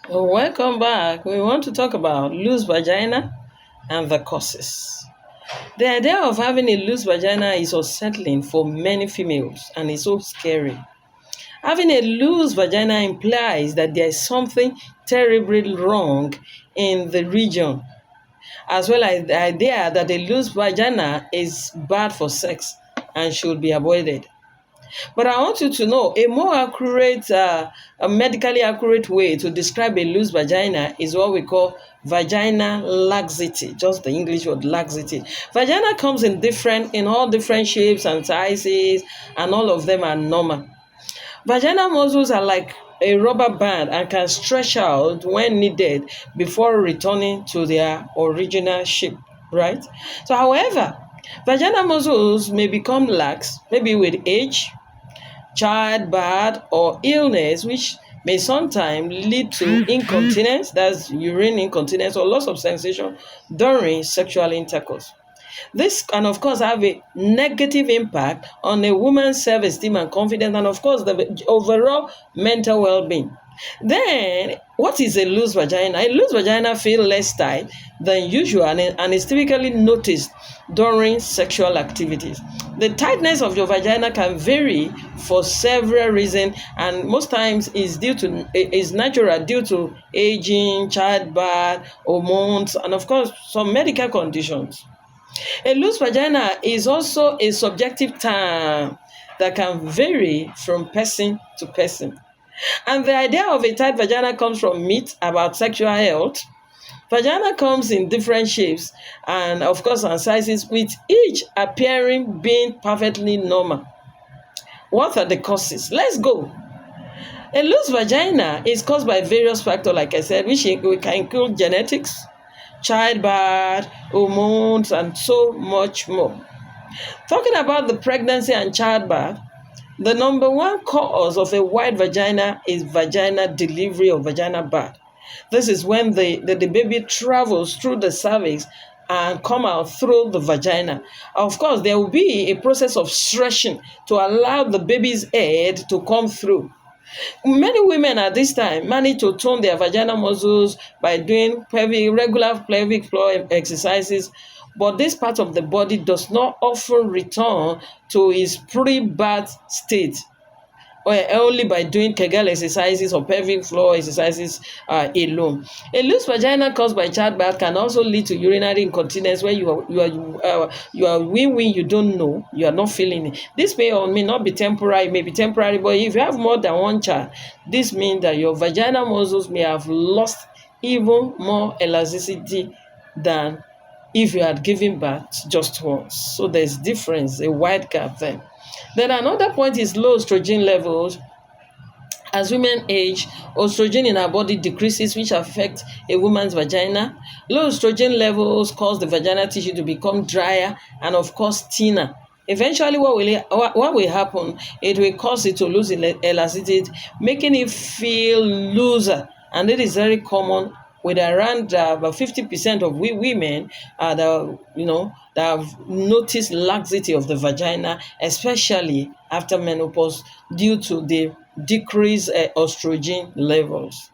Well, welcome back. We want to talk about loose vagina and the causes. The idea of having a loose vagina is unsettling for many females and it's so scary. Having a loose vagina implies that there is something terribly wrong in the region, as well as the idea that a loose vagina is bad for sex and should be avoided. But I want you to know a more accurate, a medically accurate way to describe a loose vagina is what we call vaginal laxity, just the English word laxity. Vagina comes in all different shapes and sizes, and all of them are normal. Vaginal muscles are like a rubber band and can stretch out when needed before returning to their original shape, right? So, however, vaginal muscles may become lax, maybe with age, childbirth, or illness, which may sometimes lead to incontinence, that's urine incontinence, or loss of sensation during sexual intercourse. This can, of course, have a negative impact on a woman's self-esteem and confidence, and, of course, the overall mental well-being. Then, what is a loose vagina? A loose vagina feels less tight than usual and is typically noticed during sexual activities. The tightness of your vagina can vary for several reasons, and most times is natural due to aging, childbirth, hormones, and, of course, some medical conditions. A loose vagina is also a subjective term that can vary from person to person. And the idea of a tight vagina comes from myths about sexual health. Vagina comes in different shapes and, of course, and sizes, with each appearing being perfectly normal. What are the causes? Let's go. A loose vagina is caused by various factors, like I said, which we can include genetics, childbirth, hormones, and so much more. Talking about the pregnancy and childbirth, the number one cause of a wide vagina is vaginal delivery or vaginal birth. This is when the baby travels through the cervix and come out through the vagina. Of course, there will be a process of stretching to allow the baby's head to come through. Many women at this time manage to tone their vaginal muscles by doing regular pelvic floor exercises, but this part of the body does not often return to its pre-birth state, or only by doing Kegel exercises or pelvic floor exercises alone. A loose vagina caused by childbirth can also lead to urinary incontinence, where you are wee, you don't know, you are not feeling it. This may or may not be temporary, it may be temporary, but if you have more than one child, this means that your vaginal muscles may have lost even more elasticity than if you had given birth just once. So there's difference, a wide gap there. Then another point is low estrogen levels. As women age, estrogen in our body decreases, which affects a woman's vagina. Low estrogen levels cause the vaginal tissue to become drier and, of course, thinner. Eventually, what will happen? It will cause it to lose elasticity, making it feel looser, and it is very common with around about 50% of we women that have noticed laxity of the vagina, especially after menopause, due to the decreased estrogen levels.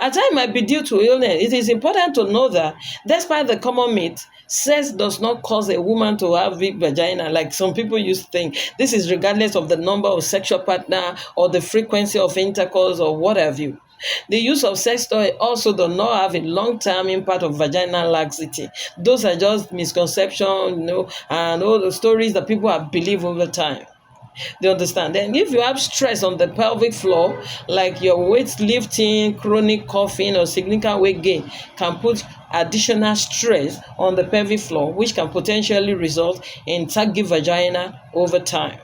At times might be due to illness. It is important to know that despite the common myth, sex does not cause a woman to have big vagina like some people used to think. This is regardless of the number of sexual partner or the frequency of intercourse or what have you. The use of sex toy also does not have a long-term impact of vaginal laxity. Those are just misconceptions, and all the stories that people have believed over time. They understand. Then if you have stress on the pelvic floor, like your weight lifting, chronic coughing, or significant weight gain, can put additional stress on the pelvic floor, which can potentially result in saggy vagina over time.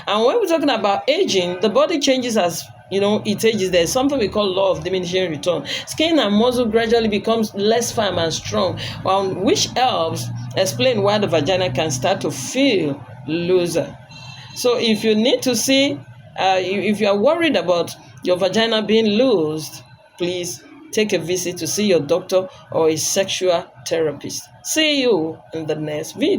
And when we're talking about aging, the body changes as it ages. There's something we call law of diminishing return. Skin and muscle gradually becomes less firm and strong, which helps explain why the vagina can start to feel looser. So if you need to see, if you are worried about your vagina being loosed, please take a visit to see your doctor or a sexual therapist. See you in the next video.